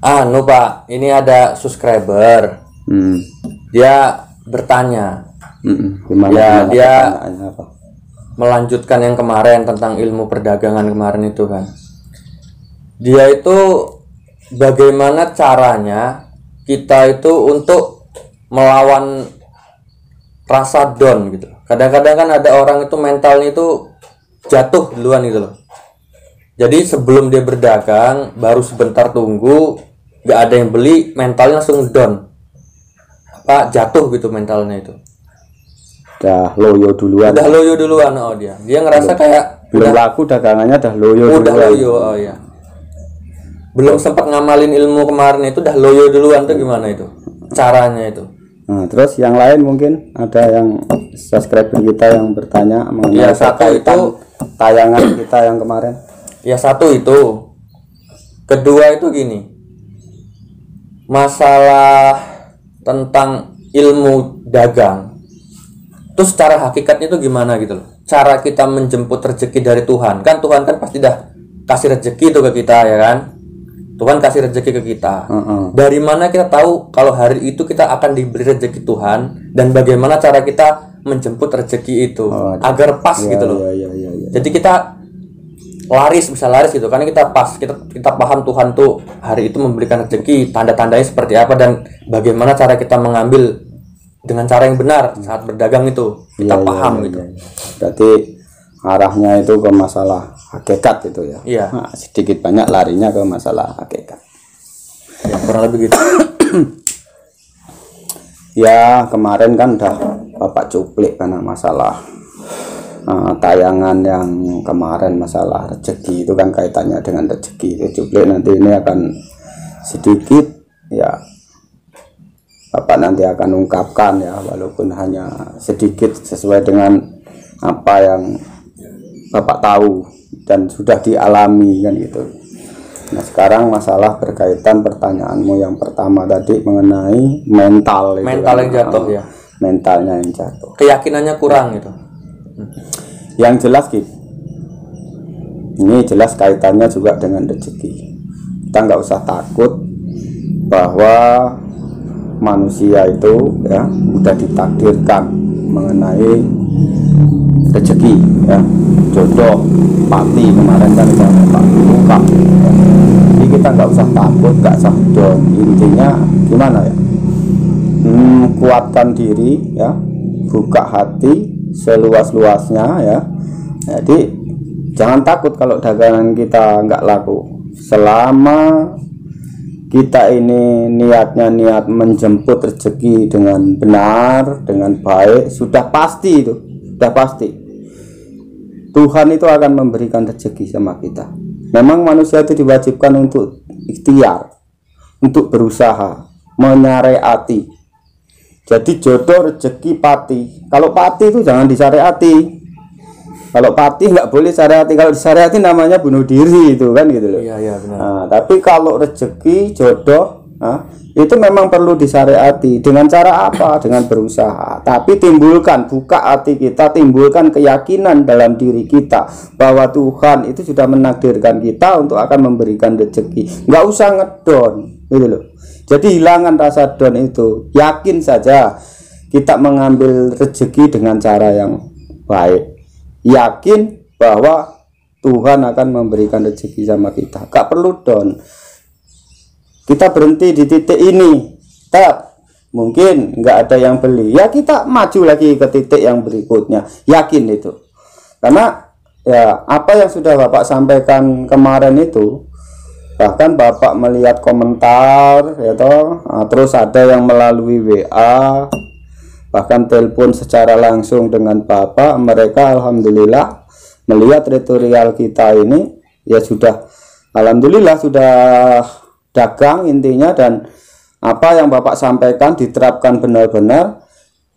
Anu Pak, ini ada subscriber. Dia bertanya. Gimana dia apa? Melanjutkan yang kemarin tentang ilmu perdagangan kemarin itu kan. Dia itu bagaimana caranya kita itu untuk melawan rasa down gitu. Kadang-kadang kan ada orang itu mentalnya itu jatuh duluan gitu loh. Jadi sebelum dia berdagang, baru sebentar tunggu, gak ada yang beli, mentalnya langsung down. Jatuh gitu mentalnya itu. Udah loyo duluan. Oh dia ngerasa kayak belum laku dagangannya udah loyo duluan. Oh iya. Belum sempat ngamalin ilmu kemarin itu udah loyo duluan tuh gimana itu? Caranya itu. Nah, terus yang lain mungkin ada yang subscriber kita yang bertanya mengenai satu itu tayangan kita yang kemarin. Ya satu itu. Kedua itu gini. Masalah tentang ilmu dagang. Terus secara hakikatnya itu gimana gitu loh. Cara kita menjemput rezeki dari Tuhan. Kan Tuhan kan pasti dah kasih rezeki itu ke kita ya kan. Tuhan kasih rezeki ke kita. Dari mana kita tahu kalau hari itu kita akan diberi rezeki Tuhan dan bagaimana cara kita menjemput rezeki itu agar pas gitu loh. Jadi kita bisa laris gitu karena kita pas kita paham Tuhan tuh hari itu memberikan rezeki, tanda-tandanya seperti apa dan bagaimana cara kita mengambil dengan cara yang benar saat berdagang itu kita paham gitu. Berarti arahnya itu ke masalah hakikat itu ya. Iya. Nah, sedikit banyak larinya ke masalah hakikat. Ya kurang lebih gitu. Ya kemarin kan udah Bapak cuplik karena masalah tayangan yang kemarin masalah rezeki itu kan kaitannya dengan rezeki. Cuplik nanti ini akan sedikit ya Bapak nanti akan ungkapkan ya walaupun hanya sedikit sesuai dengan apa yang Bapak tahu dan sudah dialami kan gitu. Nah sekarang masalah berkaitan pertanyaanmu yang pertama tadi mengenai mental itu yang jatuh ya. Mentalnya yang jatuh. Keyakinannya kurang gitu. Yang jelas gitu. Ini jelas kaitannya juga dengan rezeki. Kita nggak usah takut bahwa manusia itu ya udah ditakdirkan mengenai rezeki ya, jodoh, pati kemarin kan Pak buka ya. Jadi kita nggak usah takut, nggak usah down. Intinya gimana ya, kuatkan diri ya, buka hati seluas-luasnya ya. Jadi jangan takut kalau dagangan kita nggak laku selama kita ini niatnya niat menjemput rezeki dengan benar, dengan baik, sudah pasti itu, sudah pasti Tuhan itu akan memberikan rezeki sama kita. Memang manusia itu diwajibkan untuk ikhtiar, untuk berusaha, menyariati. Jadi jodoh, rezeki, pati. Kalau pati itu jangan disyariati. Kalau pati nggak boleh syariati. Kalau disyariati namanya bunuh diri itu kan gitu loh. Iya benar. Nah, tapi kalau rezeki, jodoh, itu memang perlu disyariati. Dengan cara apa? Dengan berusaha. Tapi timbulkan, buka hati kita, timbulkan keyakinan dalam diri kita bahwa Tuhan itu sudah menakdirkan kita untuk akan memberikan rezeki. Nggak usah ngedon, gitu loh. Jadi hilangkan rasa down itu. Yakin saja kita mengambil rezeki dengan cara yang baik. Yakin bahwa Tuhan akan memberikan rezeki sama kita. Gak perlu down. Kita berhenti di titik ini. Mungkin nggak ada yang beli. Ya kita maju lagi ke titik yang berikutnya. Yakin itu. Karena ya apa yang sudah Bapak sampaikan kemarin itu, bahkan Bapak melihat komentar ya toh, terus ada yang melalui WA, bahkan telepon secara langsung dengan Bapak. Mereka alhamdulillah melihat tutorial kita ini ya sudah alhamdulillah sudah dagang intinya, dan apa yang Bapak sampaikan diterapkan benar-benar.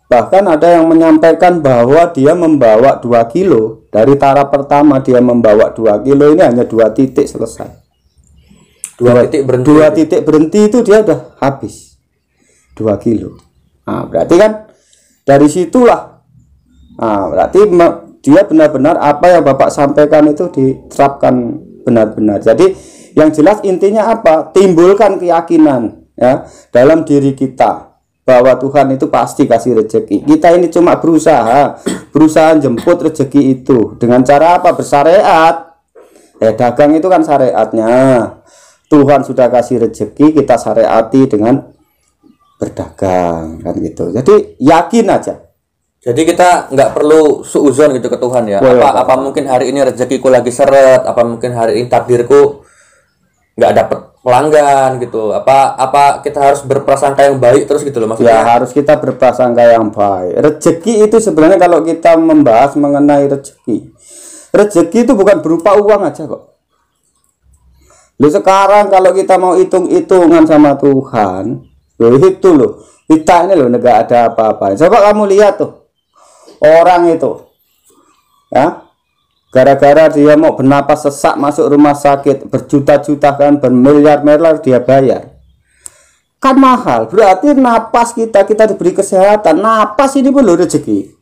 Bahkan ada yang menyampaikan bahwa dia membawa 2 kilo dari taraf pertama, dia membawa 2 kilo ini hanya 2 titik selesai. 2 titik berhenti itu dia udah habis 2 kilo. Nah, berarti kan dari situlah, berarti dia benar-benar apa yang Bapak sampaikan itu diterapkan benar-benar. Jadi Yang jelas intinya apa? Timbulkan keyakinan ya dalam diri kita bahwa Tuhan itu pasti kasih rezeki. Kita ini cuma berusaha jemput rezeki itu dengan cara apa? Bersyariat. Dagang itu kan syariatnya. Tuhan sudah kasih rezeki, kita syariati dengan berdagang kan gitu. Jadi yakin aja. Jadi kita nggak perlu suuzon gitu ke Tuhan ya. Apa mungkin hari ini rezekiku lagi seret, apa mungkin hari ini takdirku nggak dapet pelanggan gitu. Apa kita harus berprasangka yang baik terus gitu loh maksudnya. Ya harus kita berprasangka yang baik. Rezeki itu sebenarnya kalau kita membahas mengenai rezeki itu bukan berupa uang aja kok. Loh sekarang kalau kita mau hitung-hitungan sama Tuhan, loh itu loh, kita ini loh nggak ada apa-apa. Coba kamu lihat tuh. Orang itu ya gara-gara dia mau bernapas sesak masuk rumah sakit berjuta-juta kan bermiliar-miliar dia bayar kan mahal. Berarti napas kita diberi kesehatan, napas ini pun rezeki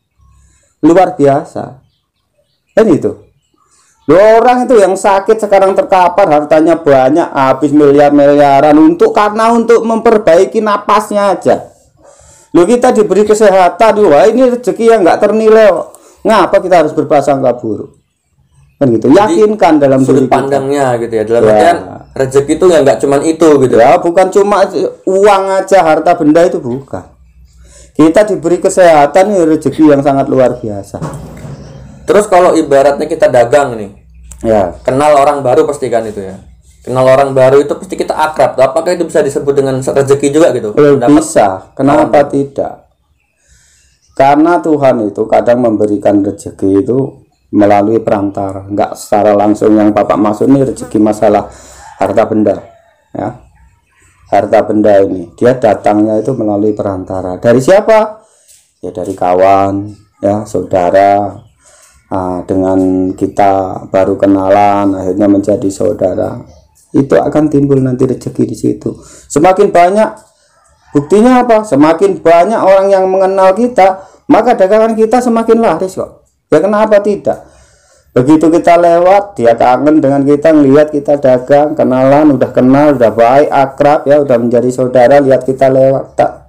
luar biasa kan itu. Orang itu yang sakit sekarang terkapar hartanya banyak habis miliar-miliaran karena untuk memperbaiki napasnya aja. Loh kita diberi kesehatan, wah ini rezeki yang nggak ternilai. Ngapa kita harus berprasangka buruk? Kan gitu. Yakinkan dalam sudut pandangnya gitu ya. Dalam artian rezeki itu ya nggak cuma itu gitu. Ya bukan cuma uang aja, harta benda itu bukan. Kita diberi kesehatan ini rezeki yang sangat luar biasa. Terus kalau ibaratnya kita dagang nih, ya kenal orang baru pasti kan itu ya. Kenal orang baru itu pasti kita akrab. Apakah itu bisa disebut dengan rezeki juga gitu? Bisa. Kenapa tidak? Karena Tuhan itu kadang memberikan rezeki itu melalui perantara, enggak secara langsung. Yang Bapak maksud ini rezeki masalah harta benda, ya. Harta benda ini dia datangnya itu melalui perantara. Dari siapa? Ya dari kawan, ya saudara. Dengan kita baru kenalan akhirnya menjadi saudara. Itu akan timbul nanti rezeki di situ. Semakin banyak, buktinya apa? Semakin banyak orang yang mengenal kita, maka dagangan kita semakin laris kok. Ya kenapa tidak? Begitu kita lewat, dia kangen dengan kita, ngelihat kita dagang, kenalan, udah kenal, udah baik, akrab ya, udah menjadi saudara, lihat kita lewat, tak.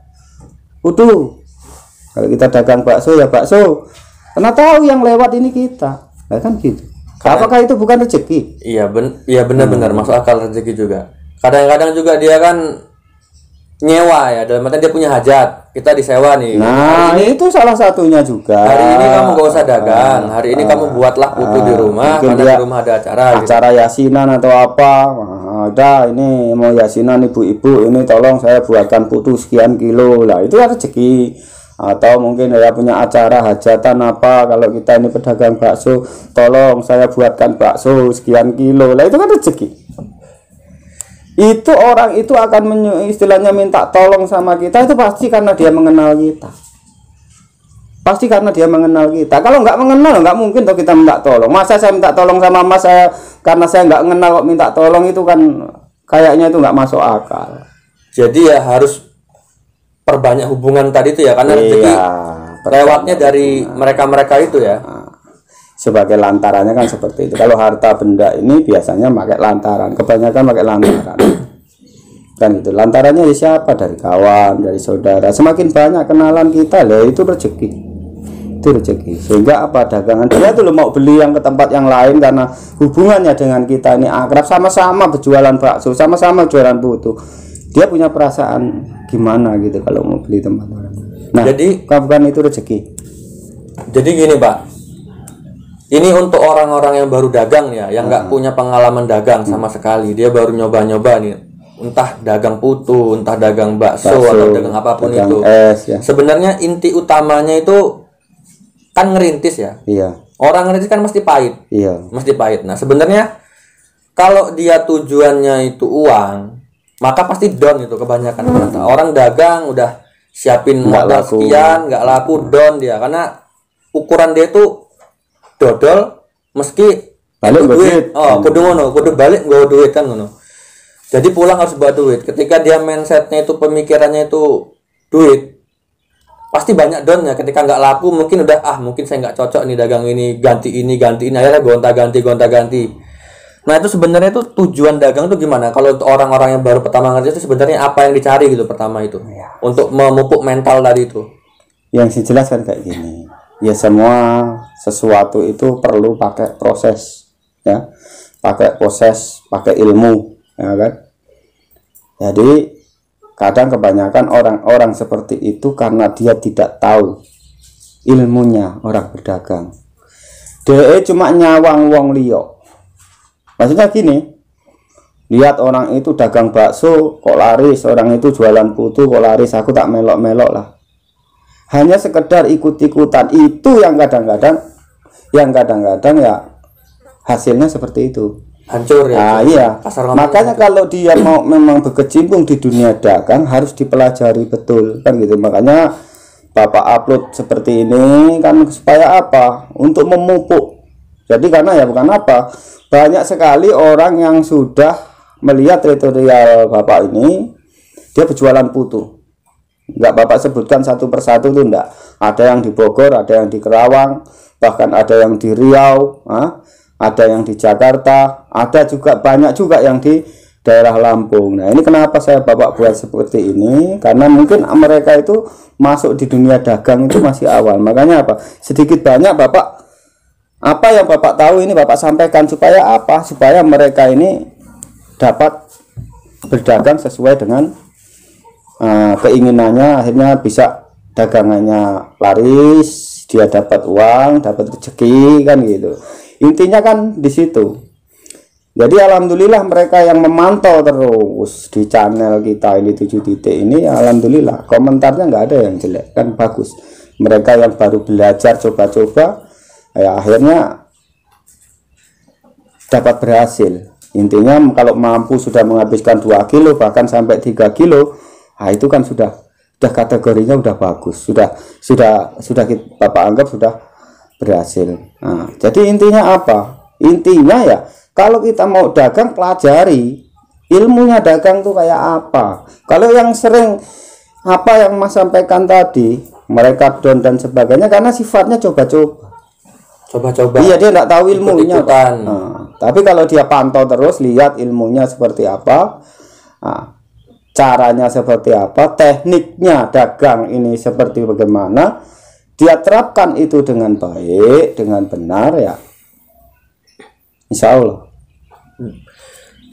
Kalau kita dagang bakso ya bakso. Karena tahu yang lewat ini kita. Nah, kan gitu. Apakah itu bukan rezeki? Iya, benar-benar masuk akal rezeki juga. Kadang-kadang juga dia kan nyewa ya, dalam artian dia punya hajat, kita disewa nih. Nah, itu salah satunya juga. Hari ini kamu gak usah dagang, hari ini kamu buatlah putu di rumah, karena di rumah ada acara gitu. Yasinan atau apa. Ada ini mau yasinan ibu-ibu, ini tolong saya buatkan putu sekian kilo. Lah, itu rezeki. Atau mungkin ya punya acara hajatan apa, kalau kita ini pedagang bakso, tolong saya buatkan bakso sekian kilo. Lah itu kan rezeki. Itu orang itu akan istilahnya minta tolong sama kita, itu pasti karena dia mengenal kita. Pasti karena dia mengenal kita. Kalau nggak mengenal nggak mungkin toh kita minta tolong. Masa saya minta tolong sama mas saya karena saya nggak mengenal kok minta tolong, itu kan kayaknya itu nggak masuk akal. Jadi ya harus perbanyak hubungan tadi itu ya, karena rezeki lewatnya dari mereka-mereka itu ya. Sebagai lantarannya kan seperti itu. Kalau harta benda ini biasanya pakai lantaran, kebanyakan pakai lantaran. Kan itu lantarannya dari siapa? Dari kawan, dari saudara. Semakin banyak kenalan kita, lah itu rezeki. Itu rezeki. Sehingga apa, dagangan dia tuh mau beli yang ke tempat yang lain karena hubungannya dengan kita ini akrab, sama-sama berjualan bakso, sama-sama jualan putu. Dia punya perasaan gimana gitu kalau mau beli tempat orang. Nah, jadi bukan itu rezeki. Jadi gini Pak, ini untuk orang-orang yang baru dagang ya, yang nggak punya pengalaman dagang sama sekali, dia baru nyoba-nyoba nih, entah dagang putu, entah dagang bakso atau dagang apapun dagang itu. Ya. Sebenarnya inti utamanya itu kan ngerintis ya. Iya. Orang ngerintis kan mesti pahit. Iya. Mesti pahit. Nah sebenarnya kalau dia tujuannya itu uang, maka pasti down itu kebanyakan. Orang dagang udah siapin modal sekian, nggak laku, down dia karena ukuran dia itu dodol meski balik duit. Kudu balik nggak duit kan ngono. Jadi pulang harus bawa duit. Ketika dia mindsetnya itu, pemikirannya itu duit, pasti banyak downnya. Ketika nggak laku mungkin udah mungkin saya nggak cocok nih dagang ini, ganti ini, akhirnya gonta ganti. Nah itu sebenarnya itu tujuan dagang itu gimana? Kalau untuk orang-orang yang baru pertama ngerti itu sebenarnya apa yang dicari gitu pertama itu untuk memupuk mental tadi itu? Yang dijelaskan kayak gini, ya semua sesuatu itu perlu pakai proses, ya, pakai proses, pakai ilmu, ya kan? Jadi kadang kebanyakan orang-orang seperti itu karena dia tidak tahu ilmunya orang berdagang. Dia cuma nyawang wong liya. Maksudnya gini, lihat orang itu dagang bakso kok laris, orang itu jualan putu kok laris, aku tak melok-melok lah. Hanya sekedar ikut-ikutan itu yang kadang-kadang ya hasilnya seperti itu. Hancur ya. Nah, iya. Makanya kalau dia mau memang berkecimpung di dunia dagang harus dipelajari betul kan gitu. Makanya Bapak upload seperti ini kan supaya apa? Untuk memupuk. Jadi karena ya bukan apa, banyak sekali orang yang sudah melihat tutorial Bapak ini, dia berjualan putu. Enggak Bapak sebutkan satu persatu itu enggak. Ada yang di Bogor, ada yang di Kerawang, bahkan ada yang di Riau, ada yang di Jakarta, ada juga banyak juga yang di daerah Lampung. Nah ini kenapa saya Bapak buat seperti ini, karena mungkin mereka itu masuk di dunia dagang itu masih awal. Makanya apa, sedikit banyak Bapak apa yang Bapak tahu ini Bapak sampaikan supaya apa, supaya mereka ini dapat berdagang sesuai dengan keinginannya, akhirnya bisa dagangannya laris, dia dapat uang, dapat rezeki kan gitu. Intinya kan di situ. Jadi alhamdulillah mereka yang memantau terus di channel kita ini 7 titik ini, alhamdulillah komentarnya nggak ada yang jelek, kan bagus. Mereka yang baru belajar coba-coba ya akhirnya dapat berhasil. Intinya kalau mampu sudah menghabiskan 2 kilo bahkan sampai 3 kilo, nah itu kan sudah kategorinya udah bagus, sudah Bapak anggap sudah berhasil. Nah, jadi intinya apa? Intinya ya kalau kita mau dagang pelajari ilmunya dagang tuh kayak apa. Kalau yang sering apa yang Mas sampaikan tadi, mereka down dan sebagainya karena sifatnya coba-coba. Iya, dia nggak tahu ilmunya. Tapi kalau dia pantau terus, lihat ilmunya seperti apa, caranya seperti apa, tekniknya dagang ini seperti bagaimana, dia terapkan itu dengan baik, dengan benar ya, insya Allah.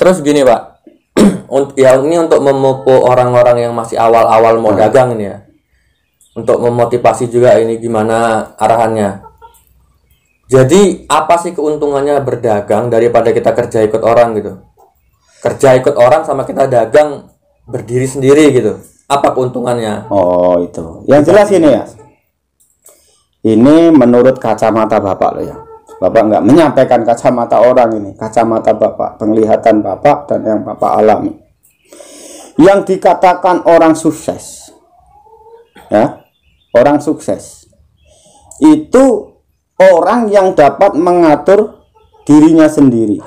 Terus gini Pak, ya ini untuk memupuk orang-orang yang masih awal-awal mau dagang ini ya, untuk memotivasi juga ini gimana arahannya. Jadi apa sih keuntungannya berdagang daripada kita kerja ikut orang gitu? Kerja ikut orang sama kita dagang berdiri sendiri gitu. Apa keuntungannya? Oh itu. Yang jelas ini ya. Ini menurut kacamata Bapak loh ya. Bapak nggak menyampaikan kacamata orang ini. Kacamata Bapak, penglihatan Bapak dan yang Bapak alami. Yang dikatakan orang sukses. Ya. Orang sukses. Itu orang yang dapat mengatur dirinya sendiri.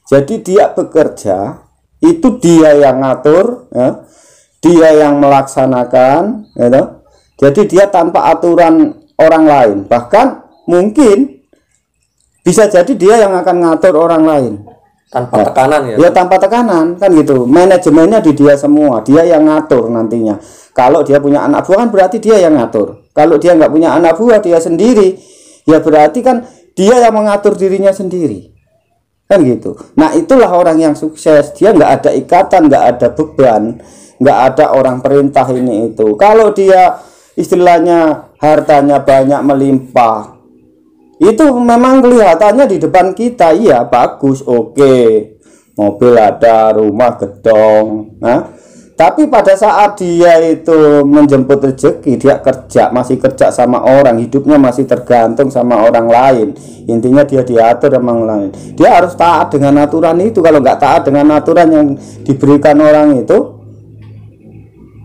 Jadi dia bekerja, itu dia yang ngatur, ya. Dia yang melaksanakan, gitu. Jadi dia tanpa aturan orang lain. Bahkan mungkin bisa jadi dia yang akan ngatur orang lain tanpa tekanan ya. Ya tanpa tekanan kan gitu. Manajemennya di dia semua, dia yang ngatur nantinya. Kalau dia punya anak buah kan berarti dia yang ngatur. Kalau dia nggak punya anak buah, dia sendiri, ya berarti kan dia yang mengatur dirinya sendiri kan gitu. Nah itulah orang yang sukses. Dia nggak ada ikatan, nggak ada beban, nggak ada orang perintah ini itu. Kalau dia istilahnya hartanya banyak melimpah, itu memang kelihatannya di depan kita iya bagus, oke, mobil ada, rumah gedong, tapi pada saat dia itu menjemput rezeki, dia kerja, masih kerja sama orang, hidupnya masih tergantung sama orang lain. Intinya dia diatur sama orang lain. Dia harus taat dengan aturan itu. Kalau nggak taat dengan aturan yang diberikan orang itu,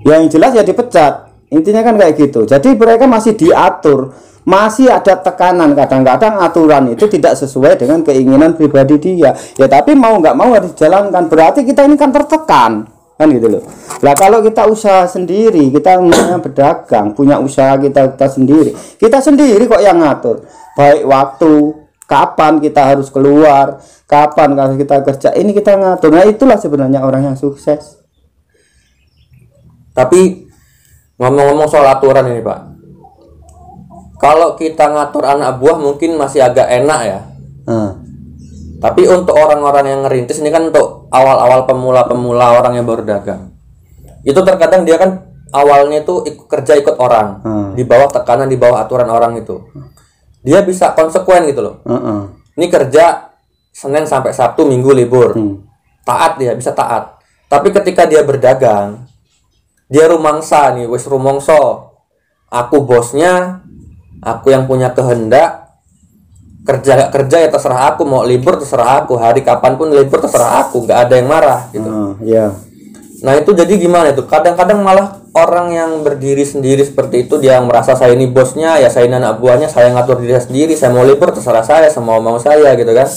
yang jelas ya dipecat. Intinya kan kayak gitu. Jadi mereka masih diatur, masih ada tekanan. Kadang-kadang aturan itu tidak sesuai dengan keinginan pribadi dia. Ya tapi mau nggak mau harus dijalankan. Berarti kita ini kan tertekan. Kan gitu loh. Lah kalau kita usaha sendiri, kita berdagang, punya usaha kita sendiri kok yang ngatur, baik waktu, kapan kita harus keluar, kapan kalau kita kerja, ini kita ngatur. Nah itulah sebenarnya orang yang sukses. Tapi ngomong-ngomong soal aturan ini Pak, kalau kita ngatur anak buah mungkin masih agak enak ya. Tapi untuk orang-orang yang ngerintis ini kan, untuk awal-awal pemula-pemula orang yang baru dagang, itu terkadang dia kan awalnya itu kerja ikut orang, di bawah tekanan, di bawah aturan orang itu. Dia bisa konsekuen gitu loh. Ini kerja Senin sampai Sabtu, Minggu libur. Taat, dia bisa taat. Tapi ketika dia berdagang, dia rumangsa nih, wis rumongso. Aku bosnya, aku yang punya kehendak. Kerja gak kerja ya terserah aku, mau libur terserah aku, hari kapanpun libur terserah aku, gak ada yang marah gitu. Nah itu jadi gimana itu? Kadang-kadang malah orang yang berdiri sendiri seperti itu, dia yang merasa saya ini bosnya, ya saya ini anak buahnya, saya ngatur diri sendiri, saya mau libur terserah saya, semau mau saya gitu kan.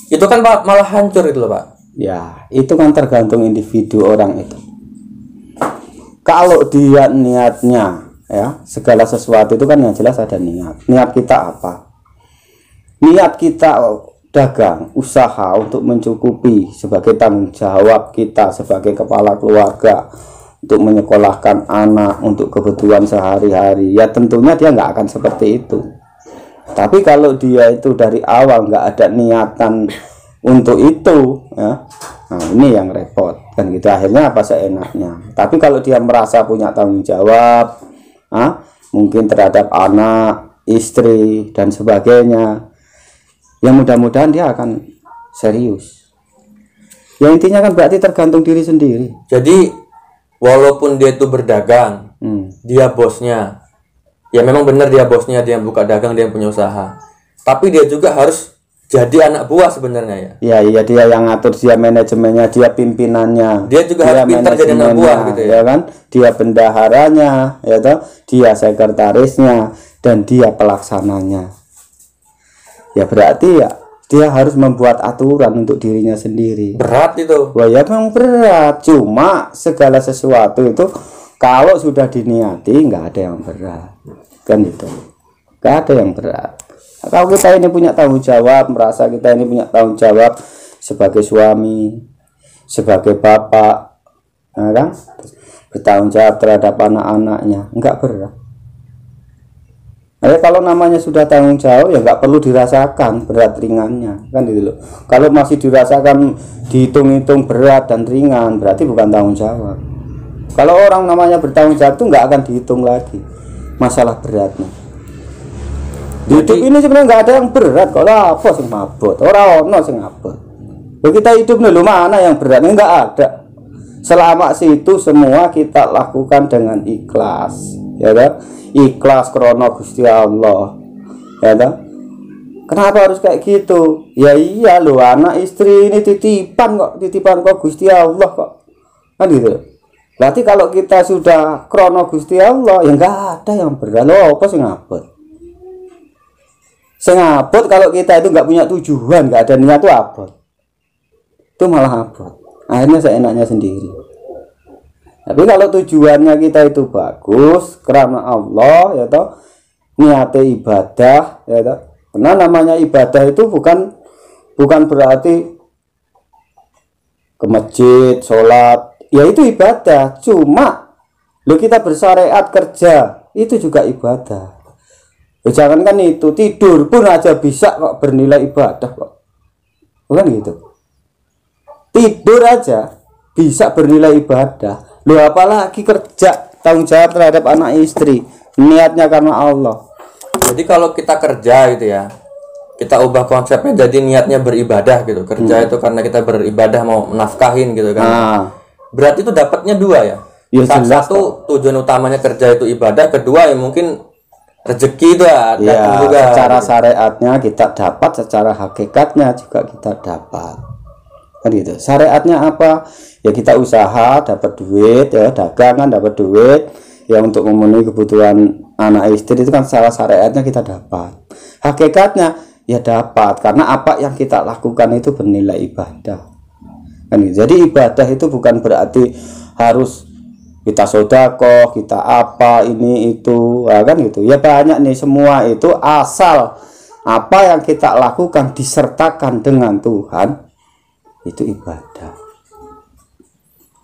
Itu kan Pak, malah hancur itu loh Pak. Ya itu kan tergantung individu orang itu. Kalau dia niatnya ya, segala sesuatu itu kan yang jelas ada niat. Niat kita apa? Niat kita dagang, usaha untuk mencukupi sebagai tanggung jawab kita sebagai kepala keluarga, untuk menyekolahkan anak, untuk kebutuhan sehari-hari, ya tentunya dia nggak akan seperti itu. Tapi kalau dia itu dari awal nggak ada niatan untuk itu, ya, nah ini yang repot kan gitu. Akhirnya apa seenaknya. Tapi kalau dia merasa punya tanggung jawab, mungkin terhadap anak, istri dan sebagainya, yang mudah-mudahan dia akan serius. Ya intinya kan berarti tergantung diri sendiri. Jadi walaupun dia itu berdagang, dia bosnya, ya memang benar dia bosnya, dia yang buka dagang, dia yang punya usaha. Tapi dia juga harus jadi anak buah sebenarnya ya. Iya dia yang ngatur, dia manajemennya, dia pimpinannya. Dia juga harus pintar jadi anak buah gitu ya. Kan? Dia bendaharanya, ya toh? Dia sekretarisnya dan dia pelaksananya. Ya berarti ya dia harus membuat aturan untuk dirinya sendiri. Berat itu. Wah ya memang berat. Cuma segala sesuatu itu kalau sudah diniati nggak ada yang berat. Kan itu. Nggak ada yang berat. Nah, kalau kita ini punya tanggung jawab, merasa kita ini punya tanggung jawab sebagai suami, sebagai bapak, nah, kan? Bertanggung jawab terhadap anak-anaknya, nggak berat. Nah, kalau namanya sudah tanggung jawab ya nggak perlu dirasakan berat ringannya, kan gitu loh. Kalau masih dirasakan dihitung-hitung berat dan ringan, berarti bukan tanggung jawab. Kalau orang namanya bertanggung jawab itu nggak akan dihitung lagi masalah beratnya. Hidup ini sebenarnya nggak ada yang berat. Kalau apa sing mabot, orang sing abot. Kita hidup dulu mana yang berat? Nggak ada. Selama situ semua kita lakukan dengan ikhlas, ya kan? Ikhlas krono Gusti Allah, ya kan? Kenapa harus kayak gitu? Ya iya loh, anak istri ini titipan kok Gusti Allah kok, kan gitu. Berarti kalau kita sudah krono Gusti Allah, ya nggak ada yang berat. Loh apa sih ngabot? Sengabot kalau kita itu nggak punya tujuan, nggak ada niat itu abot. Itu malah abot. Akhirnya seenaknya sendiri. Tapi kalau tujuannya kita itu bagus karena Allah, ya toh, niatnya ibadah, ya toh. Karena namanya ibadah itu bukan berarti ke masjid, sholat, ya itu ibadah. Cuma lo kita bersyariat kerja itu juga ibadah. Jangan kan itu, tidur pun aja bisa kok bernilai ibadah kok, bukan gitu. Tidur aja bisa bernilai ibadah. Lu apalagi kerja, tanggung jawab terhadap anak istri, niatnya karena Allah. Jadi kalau kita kerja gitu ya, kita ubah konsepnya jadi niatnya beribadah gitu. Kerja itu karena kita beribadah, mau menafkahin gitu kan. Berarti itu dapatnya dua ya. Satu tujuan utamanya kerja itu ibadah, kedua ya mungkin rezeki itu ada ya, juga. Secara syariatnya kita dapat, secara hakikatnya juga kita dapat. Kan gitu. Syariatnya apa? Ya kita usaha dapat duit, ya dagangan dapat duit, ya untuk memenuhi kebutuhan anak istri itu kan secara syariatnya kita dapat. Hakikatnya ya dapat karena apa yang kita lakukan itu bernilai ibadah. Kan gitu. Jadi ibadah itu bukan berarti harus kita sedekah, kita apa ini itu, ya kan gitu. Ya banyak nih, semua itu asal apa yang kita lakukan disertakan dengan Tuhan, itu ibadah.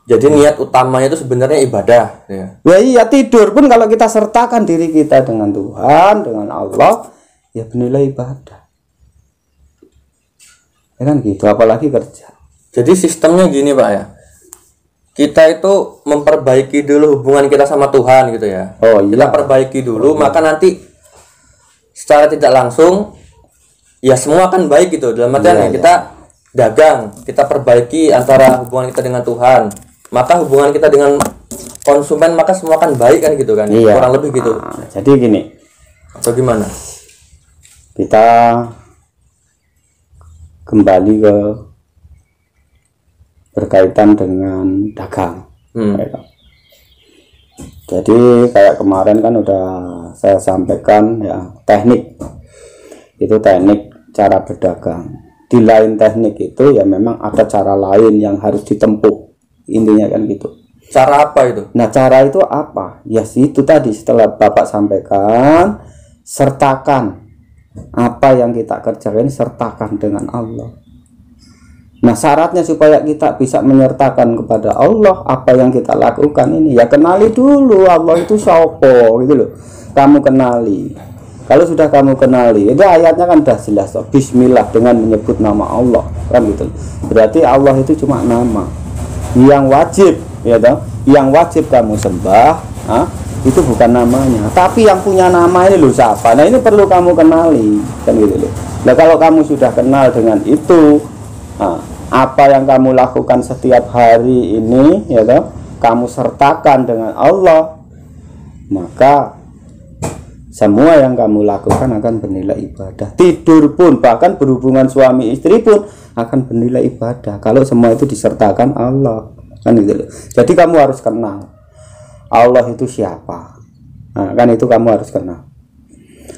Jadi niat utamanya itu sebenarnya ibadah, ya. Ya iya, tidur pun kalau kita sertakan diri kita dengan Tuhan, dengan Allah, ya bernilai ibadah. Ya kan gitu, apalagi kerja. Jadi sistemnya gini Pak ya. Kita itu memperbaiki dulu hubungan kita sama Tuhan gitu ya. Oh iya. Kita perbaiki dulu, maka nanti secara tidak langsung ya semua akan baik gitu. Dalam artian ya, kita dagang, kita perbaiki antara hubungan kita dengan Tuhan, maka hubungan kita dengan konsumen maka semua akan baik kan gitu kan. Iya. Kurang lebih gitu. Jadi gini, atau gimana? Kita kembali ke berkaitan dengan dagang. Jadi kayak kemarin kan udah saya sampaikan ya, teknik itu teknik cara berdagang. Di lain teknik itu ya memang ada cara lain yang harus ditempuh, intinya kan gitu. Cara apa itu? Nah cara itu apa? Ya itu tadi setelah Bapak sampaikan, sertakan apa yang kita kerjakan, sertakan dengan Allah. Nah syaratnya supaya kita bisa menyertakan kepada Allah apa yang kita lakukan ini, ya kenali dulu Allah itu siapa gitu loh. Kamu kenali. Kalau sudah kamu kenali, itu ayatnya kan sudah jelas toh. Bismillah, dengan menyebut nama Allah kan gitu. Berarti Allah itu cuma nama yang wajib, ya toh, yang wajib kamu sembah, itu bukan namanya, tapi yang punya nama ini loh siapa. Nah ini perlu kamu kenali kan gitu loh. Nah kalau kamu sudah kenal dengan itu, apa yang kamu lakukan setiap hari ini, ya toh, kamu sertakan dengan Allah, maka semua yang kamu lakukan akan bernilai ibadah. Tidur pun, bahkan berhubungan suami istri pun akan bernilai ibadah kalau semua itu disertakan Allah kan gitu loh. Jadi kamu harus kenal Allah itu siapa. Nah, kan itu kamu harus kenal,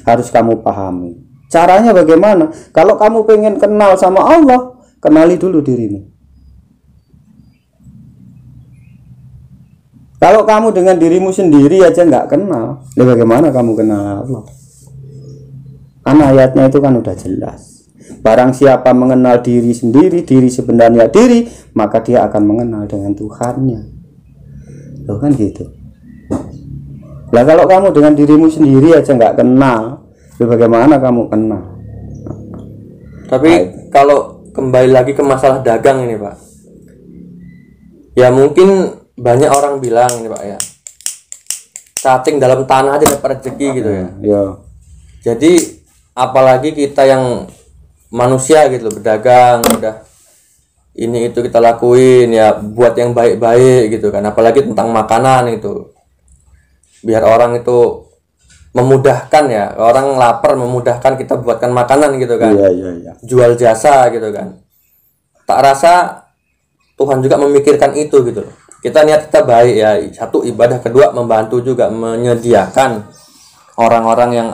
harus kamu pahami. Caranya bagaimana? Kalau kamu pengen kenal sama Allah, kenali dulu dirimu. Kalau kamu dengan dirimu sendiri aja nggak kenal, ya bagaimana kamu kenal Allah? Karena ayatnya itu kan udah jelas. Barang siapa mengenal diri sendiri, diri sebenarnya diri, maka dia akan mengenal dengan Tuhannya. Loh kan gitu. Lah kalau kamu dengan dirimu sendiri aja nggak kenal, ya bagaimana kamu kenal? Tapi kalau kembali lagi ke masalah dagang ini Pak, ya mungkin banyak orang bilang ini Pak ya, cacing dalam tanah aja dapat rezeki gitu ya. Ya. Jadi apalagi kita yang manusia gitu loh, berdagang udah ini itu kita lakuin ya buat yang baik-baik gitu kan, apalagi tentang makanan itu, biar orang itu memudahkan ya, orang lapar memudahkan kita buatkan makanan gitu kan. Iya. Jual jasa gitu kan. Tak rasa Tuhan juga memikirkan itu gitu loh. Kita niat kita baik ya, satu ibadah, kedua membantu juga menyediakan orang-orang yang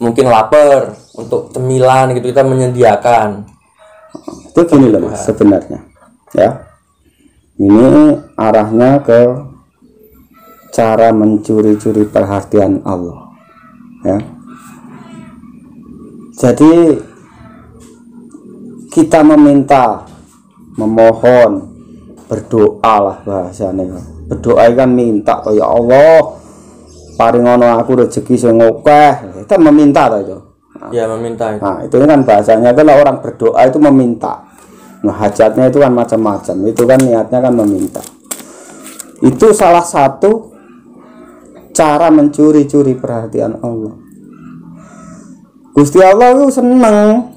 mungkin lapar untuk cemilan gitu, kita menyediakan. Itu gini loh Mas, sebenarnya ya, ini arahnya ke cara mencuri-curi perhatian Allah ya. Jadi kita meminta, memohon, berdoa lah bahasanya. Berdoa kan minta, oh ya Allah paringono aku rezeki sing akeh. Kita meminta toh itu. Ya meminta itu. Nah, itu kan bahasanya kalau orang berdoa itu meminta. Nah, hajatnya itu kan macam-macam. Itu kan niatnya kan meminta. Itu salah satu cara mencuri-curi perhatian Allah. Gusti Allah itu seneng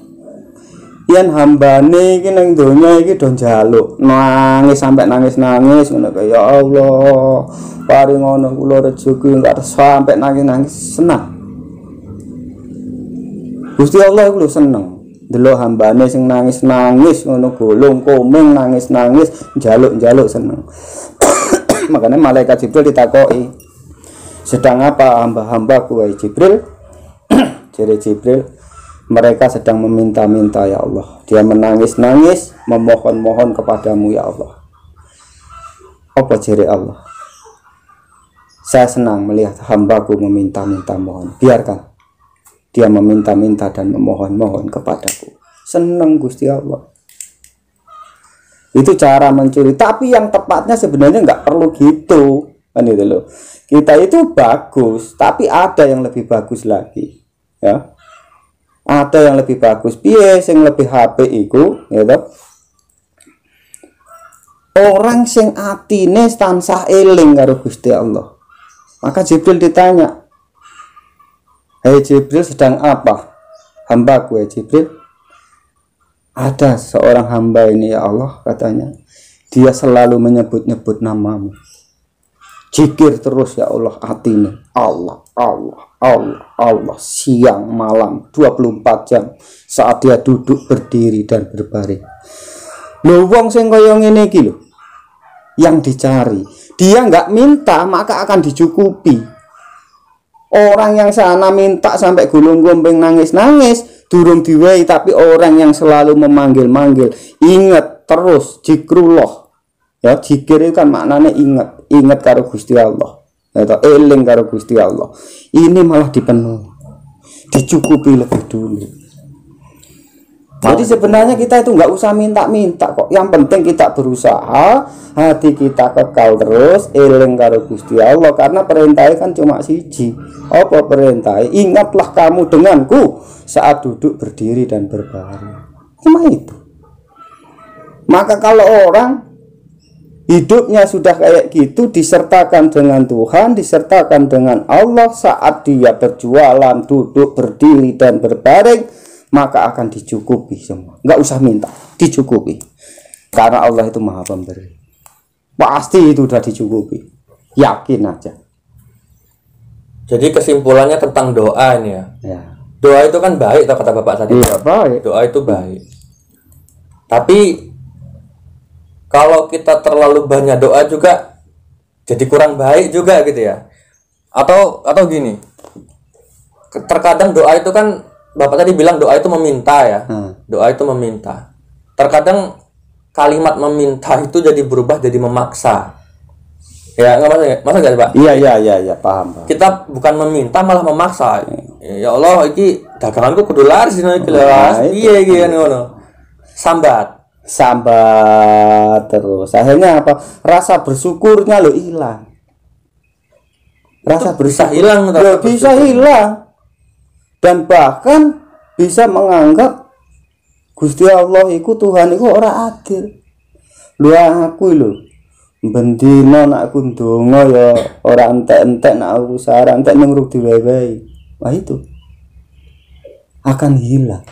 yen hambane iki ning donya iki do njaluk, nangis sampai nangis-nangis ngono kaya ya Allah, paringono kula rezeki enggak sampai nangis-nangis, senang. Gusti Allah iku lho seneng delok hambane sing nangis-nangis ngono, golong komeng nangis-nangis, njaluk-njaluk seneng. Makanya malaikat Jibril ditakoki, sedang apa hamba-hambaku wahai Jibril? Jadi Jibril, mereka sedang meminta-minta ya Allah. Dia menangis-nangis, memohon-mohon kepadamu ya Allah. Apa jere Allah? Saya senang melihat hambaku meminta-minta mohon. Biarkan dia meminta-minta dan memohon-mohon kepadaku. Seneng Gusti Allah. Itu cara mencuri. Tapi yang tepatnya sebenarnya nggak perlu gitu, kan itu loh. Kita itu bagus, tapi ada yang lebih bagus lagi, ya. Ada yang lebih bagus. Piye sing lebih HP iku, ya toh? Orang sing atine tansah eling karo Gusti Allah. Maka Jibril ditanya, "Hei Jibril, sedang apa hambaku ya Jibril?" "Ada seorang hamba ini ya Allah," katanya, "dia selalu menyebut-nyebut namamu. Zikir terus ya Allah atine. Allah, Allah, Allah, Allah, siang malam 24 jam saat dia duduk, berdiri dan berbaring." Lho wong sing kaya ngene iki lho yang dicari. Dia nggak minta maka akan dicukupi. Orang yang sana minta sampai gulung-gumping nangis-nangis durung diwehi, tapi orang yang selalu memanggil-manggil, ingat terus zikrullah. Ya, zikir itu kan maknanya ingat karo Gusti Allah. Atau eling karo Gusti Allah. Ini malah dipenuhi. Dicukupi lebih dulu. Jadi sebenarnya kita itu nggak usah minta-minta kok. Yang penting kita berusaha, hati kita kekal terus eling karo Gusti Allah, karena perintahnya kan cuma siji. Apa perintahnya? Ingatlah kamu denganku saat duduk, berdiri dan berbaring. Cuma itu. Maka kalau orang hidupnya sudah kayak gitu, disertakan dengan Tuhan, disertakan dengan Allah, saat dia berjualan, duduk, berdiri dan berbaring, maka akan dicukupi semua. Nggak usah minta, dicukupi. Karena Allah itu Maha Pemberi. Pasti itu udah dicukupi. Yakin aja. Jadi kesimpulannya tentang doa ini ya. Ya. Doa itu kan baik, kata Bapak tadi. Iya, baik. Doa itu baik. Tapi kalau kita terlalu banyak doa juga jadi kurang baik juga gitu ya. Atau gini. Terkadang doa itu kan Bapak tadi bilang doa itu meminta ya. Doa itu meminta. Terkadang kalimat meminta itu jadi berubah jadi memaksa. Ya, enggak masa enggak, Pak? Iya, paham. Kita bukan meminta malah memaksa. Ya Allah, iki daganganku kudu laris dina iki laris. Piye iki ngono. Sambat terus. Akhirnya apa? Rasa bersyukurnya lo hilang. Rasa bersyukur hilang, bisa hilang. Dan bahkan bisa menganggap Gusti Allah iku Tuhan iku ora adil. Lho aku lho bendina nak aku ndonga ya ora entek-entek nak aku sarang entek nang ruk diwehi. Wah itu akan hilang.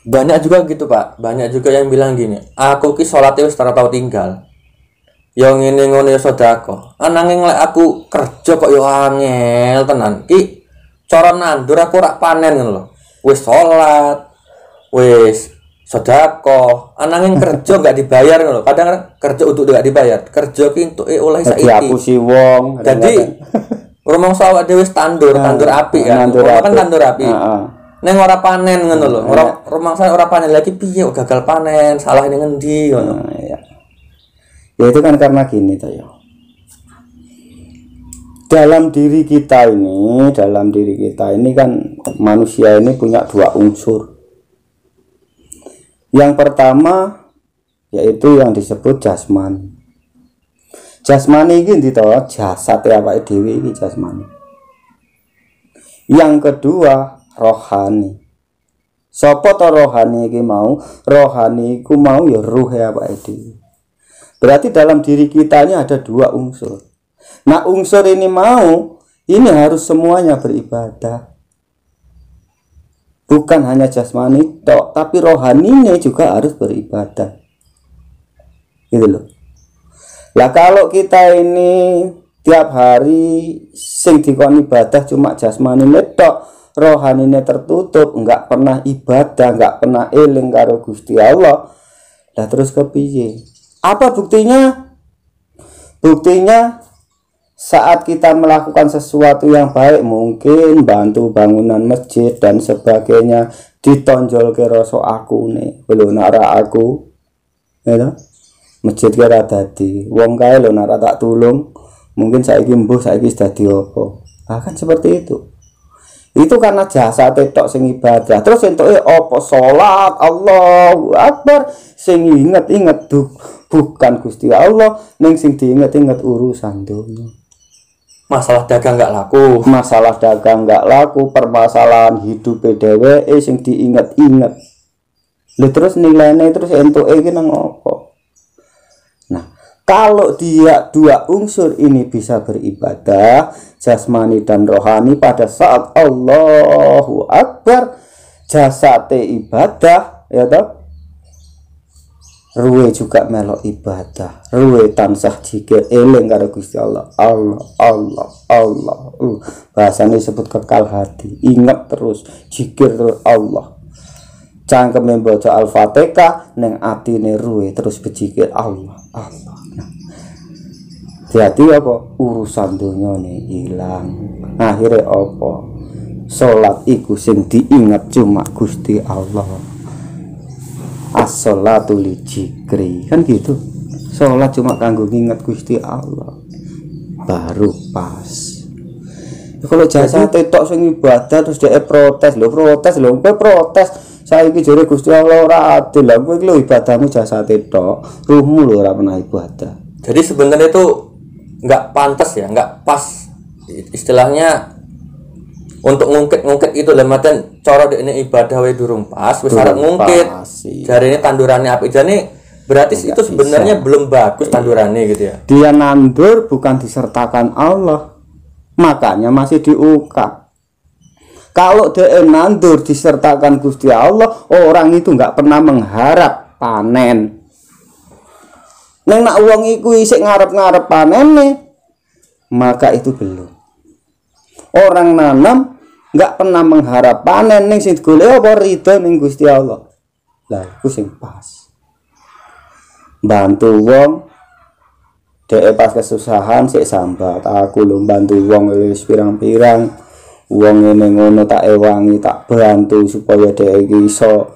Banyak juga gitu Pak. Banyak juga yang bilang gini, aku ki salate wis ora tau tinggal. Ya ngene ngono ya sedekah. Ananging lek aku kerja kok yo angel tenan. Ki cara nandur aku rak panen ngono lho. Wis salat, wis sedekah, ananging kerja enggak dibayar ngono lho. Kadang kerja untuk enggak dibayar. Kerja ki entuke oleh saiki. Diapusi wong. Jadi rumong sawah dhewe wis tandur apik kan. Kan tandur apik. Neng ora panen ngono lho. Rumong saya ora panen lagi piye gagal panen, salah ning ngendi ngono. Ya itu kan karena gini toh ya. Dalam diri kita ini kan manusia ini punya dua unsur. Yang pertama yaitu yang disebut jasmani. Jasmani iki ndi to? Jasad awake dhewe iki jasmani. Yang kedua rohani. Sapa to rohani iki mau? Rohani iku mau ya ruh awake dhewe. Berarti dalam diri kita ini ada dua unsur. Nah unsur ini ini harus semuanya beribadah. Bukan hanya jasmani tok, tapi rohaninya juga harus beribadah. Gitu loh. Lah kalau kita ini tiap hari sing dikon ibadah cuma jasmani tok, rohaninya tertutup, enggak pernah ibadah, enggak pernah eling karo Gusti Allah. Lah terus kepiye? Apa buktinya? Buktinya saat kita melakukan sesuatu yang baik, mungkin bantu bangunan masjid dan sebagainya, ditonjol ke rasa aku nih, belum nara aku, ya, masjid kira dadi, wong kae lo nara tak tulung, mungkin saiki mbuh saiki dadi apa, bahkan seperti itu. Itu karena jasa tok sing ibadah. Terus entuke apa salat Allahu Akbar sing inget-inget bukan Gusti Allah, ning sing diinget-inget urusan dunia. Masalah dagang nggak laku. Masalah dagang nggak laku, permasalahan hidup dheweke sing diinget-inget. Lha terus nilainya terus entuke iki nang apa? Nah, kalau dia dua unsur ini bisa beribadah, jasmani dan rohani pada saat Allahu Akbar, jasate ibadah, ya toh. Ruwe juga melok ibadah, ruwe tansah jikir eling karo Gusti Allah. Allah. Bahasane disebut kekal hati, ingat terus, jikir terus Allah. Cangkeme baca Al-Fatihah ning atine ruwe terus bejikir Allah. Nah, jadi apa urusan dunyane ilang. Akhirnya apa? Salat iku sing diingat cuma Gusti Allah. As-sholatu li dzikri, kan gitu. Salat cuma kanggo nginget Gusti Allah. Baru pas. Kalau jasa tok sing ibadah terus dia protes lho, protes. Saiki jare Gusti Allah ora adil. Lah kowe iki lho ibadahmu jasa tok, ruhmu lho ora pernah ibadah. Jadi sebenarnya itu nggak pantas ya, nggak pas istilahnya untuk ngungkit itu lematan cara ini ibadah wae durung pas wis arep ngungkit. Jare ini tandurannya api jane berarti itu sebenarnya belum bagus tandurannya gitu ya. Dia nandur bukan disertakan Allah. Makanya masih diungkap. Kalau dia nandur disertakan Gusti Allah, orang itu nggak pernah mengharap panen. Neng nak uang iku isik ngarep-ngarep panen nih, maka itu belum. Orang nanam nggak pernah mengharap panen ning sing digolek apa ridho ning Gusti Allah. Lah iku sing pas. Bantu wong dhek pas kesusahan sik sambat, aku lho bantu wong wis pirang-pirang. Wong ngene ngono tak ewangi, tak bantu supaya dhek iki iso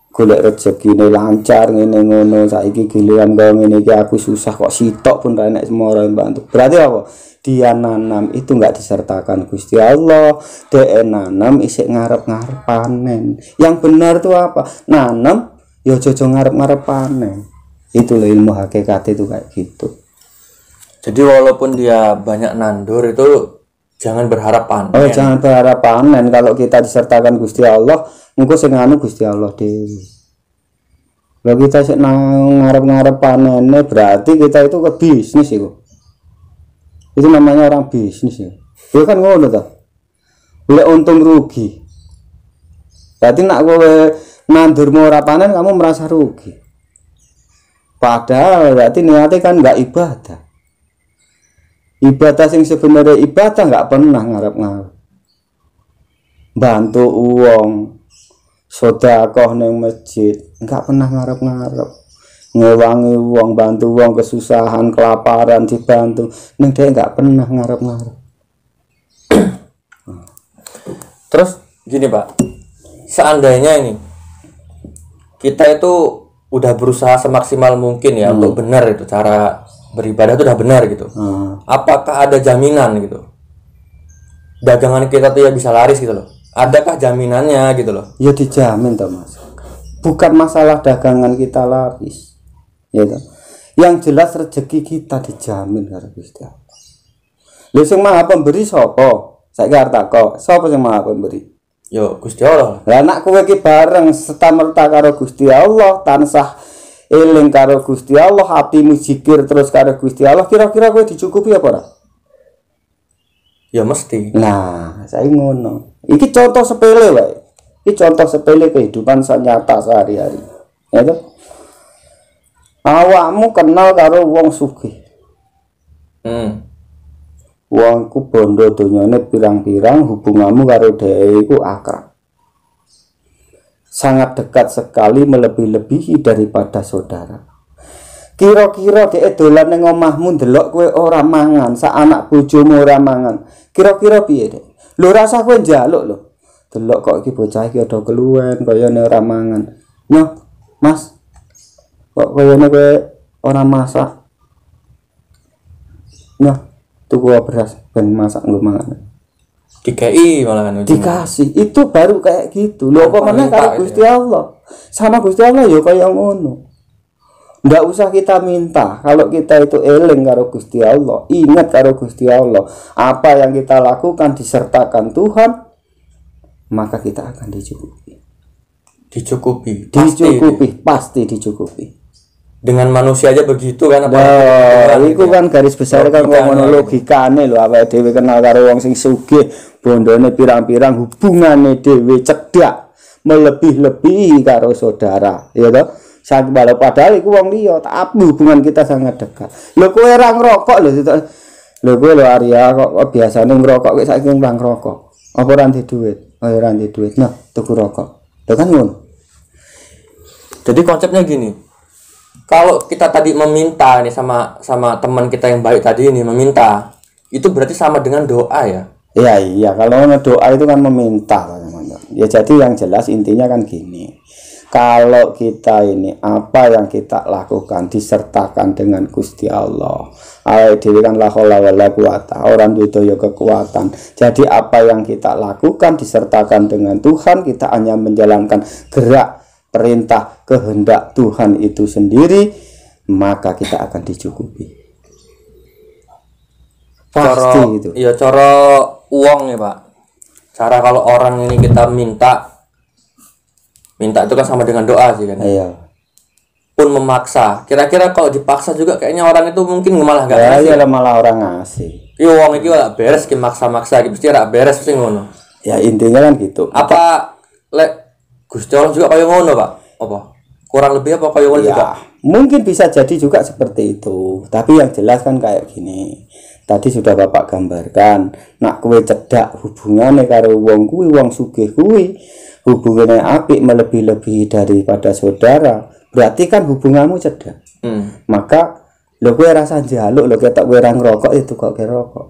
golek rezekine lancar ngene ngono. Saiki giliran kok ngene iki aku susah kok sitok pun ra enek semua bantu. Berarti apa? Dia nanam itu enggak disertakan Gusti Allah. Dia nanam isik ngarep-ngarep panen. Yang benar itu apa? Nanam ya jojo ngarep-ngarep panen. Itu loh ilmu hakikat itu kayak gitu. Jadi walaupun dia banyak nandur itu jangan berharap panen. Oh, jangan berharap panen. Kalau kita disertakan Gusti Allah, engko sing anu Gusti Allah dhewe. Kalau kita sik ngarep-ngarep panennya berarti kita itu ke bisnis itu. Itu namanya orang bisnis ya. Itu kan ngono ta. Boleh untung rugi. Berarti nak kowe nandur ora panen kamu merasa rugi. Padahal berarti niatnya kan enggak ibadah. Ibadah sing sebenarnya ibadah enggak pernah ngarep-ngarep. Bantu uang, sedekah ning masjid, enggak pernah ngarep-ngarep. Ngewangi uang, bantu uang kesusahan, kelaparan dibantu, ning dia enggak pernah ngarep-ngarep. Terus gini Pak, seandainya ini kita itu udah berusaha semaksimal mungkin ya untuk benar itu cara beribadah itu udah benar gitu. Apakah ada jaminan gitu? Dagangan kita tuh ya bisa laris gitu loh. Adakah jaminannya gitu loh? Ya dijamin toh Mas. Bukan masalah dagangan kita laris. Ya toh. Yang jelas rezeki kita dijamin karo Gusti Allah. Lha sing Maha Pemberi sapa? Saiki arep takok, sapa sing Maha Pemberi? Yo Gusti Allah. Lah nek kowe iki bareng serta-merta karo Gusti Allah, tansah eling karo Gusti Allah, hatimu zikir terus karo Gusti Allah, kira-kira kowe dicukupi apa ora? Ya mesti. Nah, saya ngono. Iki contoh sepele wae. Iki contoh sepele kehidupan nyata sehari-hari. Ya toh? Awakmu kenal karo wong sugih. Wong ku bondo donyane pirang-pirang, hubunganmu karo dhewe iku akrab. Sangat dekat sekali, melebihi daripada saudara. Kira-kira dhek dolan ning omahmu ndelok kowe ora mangan, sak anak bojomu ora mangan. Kira-kira piye, Dek? Lho rasa kowe njaluk lho. Delok kok iki bocah iki ada keluwen kayane ora mangan. Nyoh, Mas. Kok kayane kowe ora masak? Nyoh, tuku beras ben masak nggo mangan. DKI malah kan dikasih. Itu baru kayak gitu lho. Apa meneh karo Gusti Allah, sama Gusti Allah ya kaya ngono. Nggak usah kita minta. Kalau kita itu eling karo Gusti Allah, ingat karo Gusti Allah, apa yang kita lakukan disertakan Tuhan, maka kita akan dicukupi. Pasti dicukupi. Dengan manusia aja begitu kan apa? Itu kan garis besar kan ngono logikane lho. Awake dhewe kenal karo wong sing sugih, bondone pirang-pirang, hubungane dhewe cedhak melebih-lebihi karo saudara, ya toh? Padahal iku wong liya, tapi hubungan kita sangat dekat. Lho kowe ora ngrokok lho. Lho kowe lho Arya kok biasane ngrokok kowe saiki nglang rokok. Apa ora ndek duit? Oh ora ndek duit. Nah, tuku rokok. Lho kan ngono. Jadi konsepnya gini. Kalau kita tadi meminta nih sama teman kita yang baik tadi ini meminta, itu berarti sama dengan doa ya? Iya, kalau doa itu kan meminta. Ya jadi yang jelas intinya kan gini. Kalau kita ini apa yang kita lakukan disertakan dengan Gusti Allah. Dewi kan la haula wala quwata, orang itu ya kekuatan. Jadi apa yang kita lakukan disertakan dengan Tuhan, kita hanya menjalankan gerak perintah kehendak Tuhan itu sendiri, maka kita akan dicukupi. Pasti itu. Iya, cara uang ya Pak. Cara kalau orang ini kita minta itu kan sama dengan doa sih kan. Iya. Pun memaksa. Kira-kira kalau dipaksa juga kayaknya orang itu mungkin malah nggak ngasih. Ya malah orang ngasih. Iya uang itu lah beres ki maksa-maksa, pasti ora beres sih ngono. Ya intinya kan gitu. Apa Gusti Allah juga kayak ngono Pak? Apa? Kurang lebih apa kayak ngono juga? Mungkin bisa jadi juga seperti itu. Tapi yang jelas kan kayak gini. Tadi sudah Bapak gambarkan. Nak kowe cedak hubungannya karo wong kuwi, wong sugih kuwi, hubungannya apik melebihi daripada saudara. Berarti kan hubunganmu cedak. Maka lho kowe rasa njaluk lho ketok kowe ora ngrokok itu kok rokok.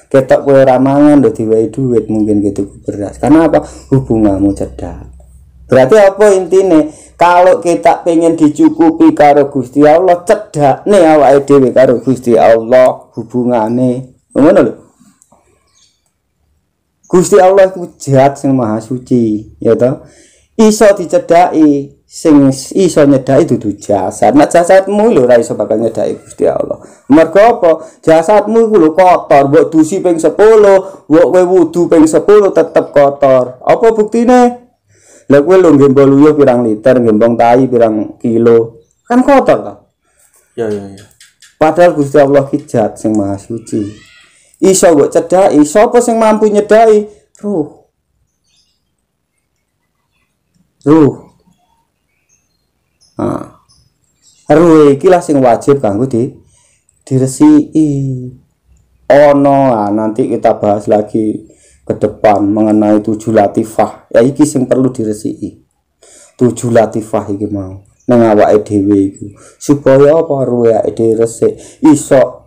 Ketok kowe ora mangan lho diwehi duit mungkin gitu beras. Karena apa? Hubunganmu cedak. Berarti apa intine? Kalau kita pengen dicukupi karo Gusti Allah, cedakne awake dhewe karo Gusti Allah hubungane. Ngono lho. Gusti Allah iku Zat sing maha suci, ya toh. Iso dicedhaki, sing iso nyedhaki dudu jasad. Nek jasadmu lho ora iso bakal nyedhaki Gusti Allah. Mergo apa? Jasadmu iku lho kotor, mbok dusi ping 10, mbok kowe wudu ping 10 tetep kotor. Apa buktine? Lah kowe lho ngembang luyo pirang liter, ngembang tai pirang kilo. Kan kotor ta? Ya. Padahal Gusti Allah ki Zat sing maha suci. Iso mbok cedhaki, sapa sing mampu nyedhaki? Ruh. Ruh iki lah sing wajib kanggo diresiki. Nanti kita bahas lagi ke depan mengenai 7 latifah. Ya iki sing perlu diresiki. 7 latifah iki mau nang awake dhewe iku. Supaya apa ruh awake dhewe resik iso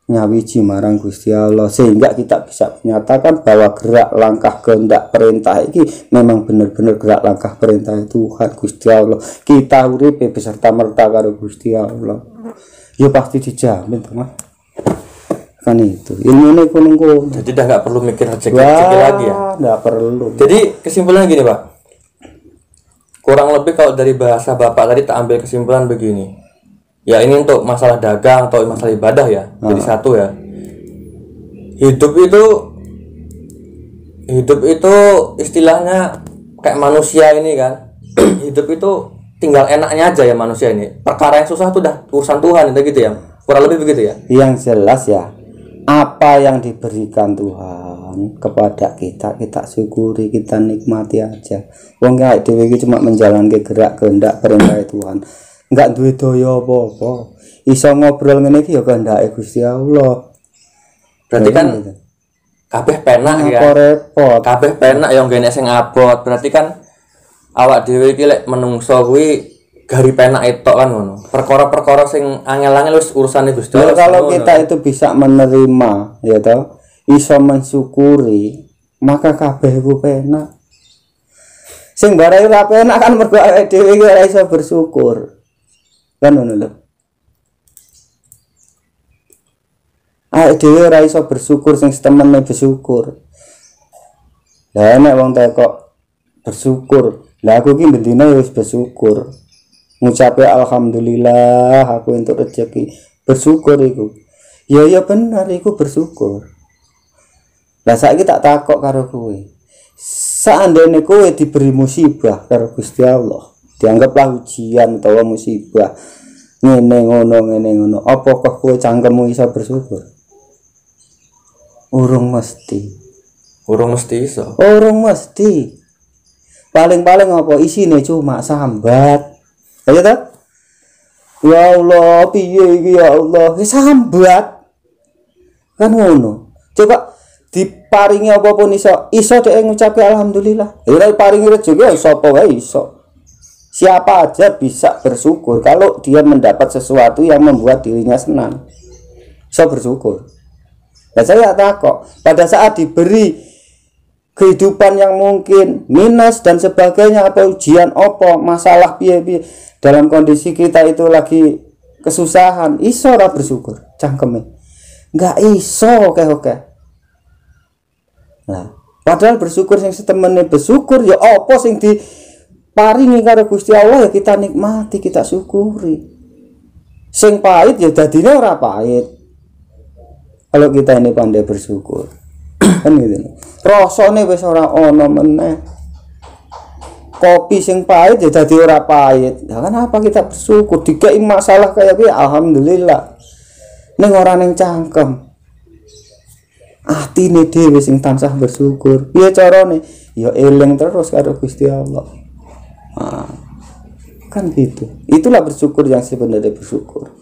nyawiji marang Gusti Allah, sehingga kita bisa menyatakan bahwa gerak langkah kehendak perintah ini memang benar-benar gerak langkah perintah Tuhan Gusti Allah. Kita urip beserta merta karo Gusti Allah, ya pasti dijamin teman. Kan itu ilmunya kuno. Jadi udah nggak perlu mikir rezeki lagi ya. Nggak perlu. Jadi kesimpulannya gini Pak, kurang lebih kalau dari bahasa Bapak tadi tak ambil kesimpulan begini. Ya ini untuk masalah dagang atau masalah ibadah ya. Jadi satu ya. Hidup itu istilahnya kayak manusia ini kan. Hidup itu tinggal enaknya aja ya manusia ini. Perkara yang susah itu udah urusan Tuhan itu gitu ya. Kurang lebih begitu ya. Yang jelas ya, apa yang diberikan Tuhan kepada kita syukuri, kita nikmati aja. Wong kayak dhewe iki cuma menjalankan gerak kehendak perintah Tuhan. Enggak duwe daya apa-apa. Iso ngobrol ngene iki ya kehendake Gusti Allah. Berarti kan kabeh penak ya. Repot. Kabeh penak yang gene sing abot. Berarti kan awak dhewe iki lek menungso kuwi gari penak etok kan ngono. Perkara-perkara sing angel-angel wis urusane Gusti Allah. Kalau kita itu bisa menerima ya toh, iso mensyukuri, maka kabeh ku penak. Sing barai ora penak kan mergo awake dhewe ora iso bersyukur. Kan ngono lho. Awake dhewe ora iso bersyukur sing temene bersyukur. Lah nek wong tekok bersyukur. Lah aku ki bendina wis bersyukur. Ngucape alhamdulillah aku entuk rezeki. Bersyukur iku. Ya bener iku bersyukur. Lah saiki tak takok karo kowe. Seandainya kowe diberi musibah karo Gusti Allah, dianggaplah ujian utawa musibah. Ngene ngono. Apakah kowe cangkemmu iso bersyukur? Urung mesti iso. Urung mesti. Paling-paling apa isine cuma sambat. Ayo ta? Ya Allah, piye iki ya Allah? Sambat. Kan ngono. Coba diparingi apapun iso dhek ngucapi alhamdulillah. Ora paringi rezeki sapa wae iso. Siapa aja bisa bersyukur kalau dia mendapat sesuatu yang membuat dirinya senang. Iso bersyukur. Nah, saya takut pada saat diberi kehidupan yang mungkin minus dan sebagainya, apa ujian apa masalah piye dalam kondisi kita itu lagi kesusahan, iso ora bersyukur cangkeme. Enggak iso oke. Nah, padahal bersyukur sing setemene bersyukur ya apa sing diparingi karo Gusti Allah ya kita nikmati, kita syukuri. Sing pahit ya dadine ora pahit. Kalau kita ini pandai bersyukur. Kan gitu. Rasane wis ora ana meneh. Kopi sing pahit ya dadi ora pahit. Lah kenapa kita bersyukur? Dikei masalah kayak piye alhamdulillah. Ning ora ning cangkem. Atine dhewe sing tansah bersyukur. Piye carane? Ya eling terus karo Gusti Allah. Nah, kan gitu. Itulah bersyukur yang sebenarnya bersyukur.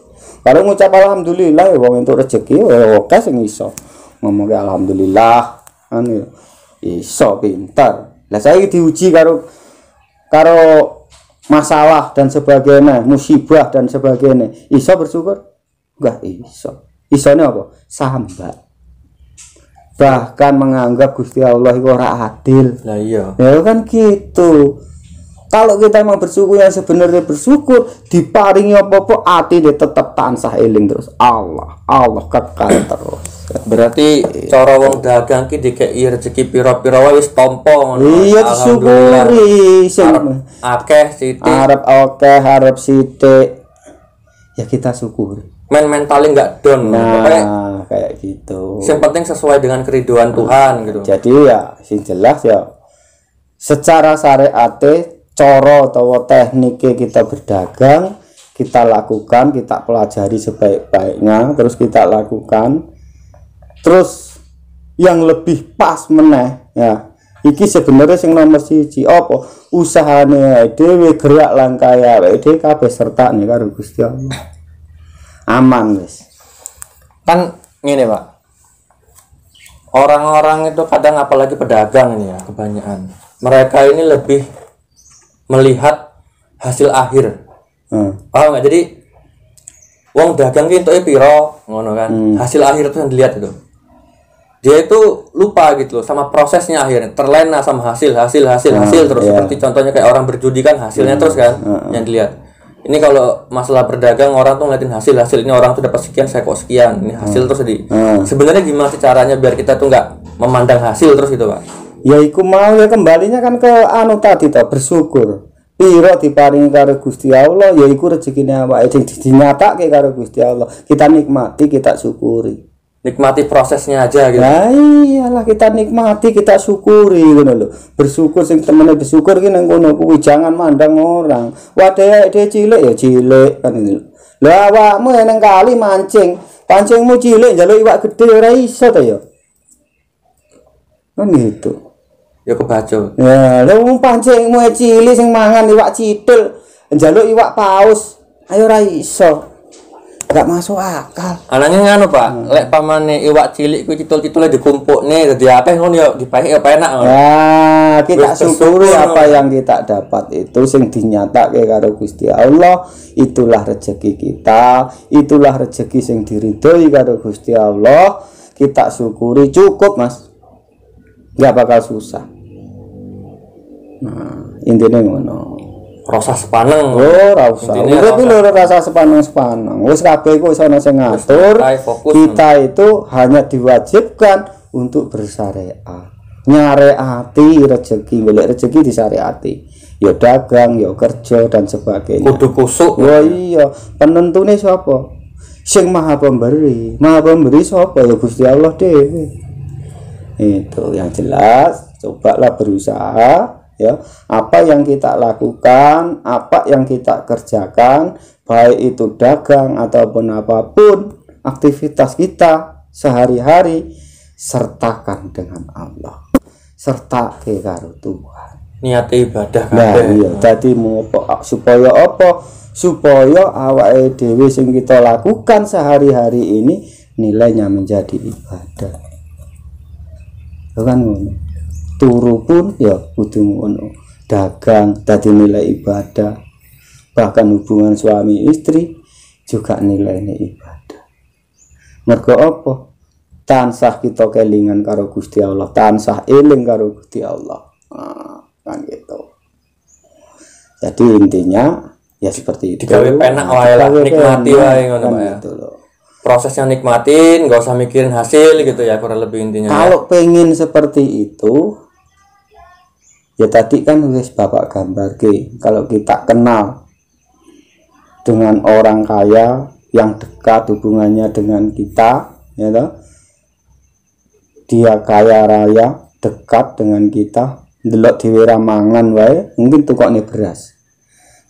Kalau ngucap alhamdulillah ya wong entuk rezeki ya oke sing iso. Ngomong alhamdulillah kan iso pintar. Lah saya diuji karo masalah dan sebagainya, musibah dan sebagainya. Iso bersyukur? Enggak iso. Isone apa? Sambat. Bahkan menganggap Gusti Allah itu ora adil. Lah iya. Ya kan gitu. Kalau kita emang bersyukur yang sebenarnya bersyukur, diparingi apa-apa ati dia tetap tansah eling terus Allah kekal terus. Berarti cara wong dagang ki dikei rezeki pira-pira wae wis tampa ngono. Iya disyukuri sing akeh sithik. Arep sithik. Ya kita syukuri. Mentalnya enggak down. Nah, kayak gitu. Yang penting sesuai dengan keridhaan Tuhan gitu. Jadi ya sing jelas ya secara syariate cara atau tekniknya kita berdagang, kita lakukan, kita pelajari sebaik-baiknya, terus kita lakukan. Terus yang lebih pas meneh ya. Iki sebenarnya sing nomor 1 apa? Usahane dhewe gerak langkah ya dhewe kabeh serta nih karo Gusti Allah. Aman wis. Kan ngene, Pak. Orang-orang itu kadang apalagi pedagang ini ya, kebanyakan. Mereka ini lebih melihat hasil akhir. Paham nggak? Jadi wong dagang ki entuke piro ngono kan. Hasil akhir itu yang dilihat itu. Dia itu lupa gitu loh sama prosesnya akhirnya. Terlena sama hasil terus seperti contohnya kayak orang berjudi kan hasilnya terus kan yang dilihat. Ini kalau masalah berdagang orang tuh ngeliatin hasil ini orang tuh dapat sekian saya kok sekian. Ini hasil terus jadi. Sebenarnya gimana sih caranya biar kita tuh nggak memandang hasil terus gitu, Pak? Ya iku mau ya kembalinya kan ke anu tadi toh bersyukur. Piro diparingi karo Gusti Allah ya iku rezekine awake sing dinyatake karo Gusti Allah. Kita nikmati, kita syukuri. Nikmati prosesnya aja gitu. Lah iyalah kita nikmati, kita syukuri ngono lho. Bersyukur sing temene bersyukur ki nang kono kuwi jangan mandang orang. Wadah dhek cilik ya cilik kan itu. Lah awakmu nang kali mancing, pancingmu cilik njaluk iwak gede ora iso ta ya. Kan gitu. Ya kebaca. Ya, lha wong pancingmu cilik sing mangan iwak cidul, njaluk iwak paus. Ayo ora iso. Enggak masuk akal. Anane ngono, Pak. Lek pamane iwak cilik kuwi citul-citule dikumpukne dadi akeh ngono ya dipaek ya penak ngono. Ya, kita syukuri apa yang kita dapat itu sing dinyatake karo Gusti Allah. Itulah rezeki kita, itulah rezeki sing diridhoi karo Gusti Allah. Kita syukuri cukup, Mas. Enggak bakal susah. Nah, intinya ngono. Rasa sepaneng. Oh, ora usah. Urip iki lho rasa sepaneng-sepaneng. Wis kabeh iku wis ana sing ngatur. Kita itu hanya diwajibkan untuk bersyariah. nyareati rezeki, golek rezeki disyariati. Ya dagang, ya kerja dan sebagainya. Kudu kusuk. Oh iya, penentune sapa? Sing Maha Pemberi. Maha Pemberi sapa? Ya Gusti Allah dhewe. Itu yang jelas, cobalah berusaha ya, apa yang kita lakukan, apa yang kita kerjakan, baik itu dagang ataupun apapun aktivitas kita sehari-hari, sertakan dengan Allah, sertake karo Tuhan, Niat ibadah nah kabeh. iya, jadi supaya apa? Supaya awake dhewe sing kita lakukan sehari-hari ini nilainya menjadi ibadah. Kan ngono. Turu pun ya kudu ngono, dagang dadi nilai ibadah, bahkan hubungan suami istri juga nilainya ibadah. Mergo apa? Tansah kita kelingan karo Gusti Allah, tansah eling karo Gusti Allah. Kan gitu. Jadi intinya ya seperti itu. Digawe penak wae lah, nikmati wae ngono kan Pak ya. gitu loh. Prosesnya nikmatin, nggak usah mikirin hasil gitu ya, kurang lebih intinya. Kalau pengen seperti itu, ya tadi kan wis Bapak gambar ke, kalau kita kenal dengan orang kaya yang dekat hubungannya dengan kita, ya toh, dia kaya raya dekat dengan kita, delok dhewe ramangan wae, mungkin tukokne beras.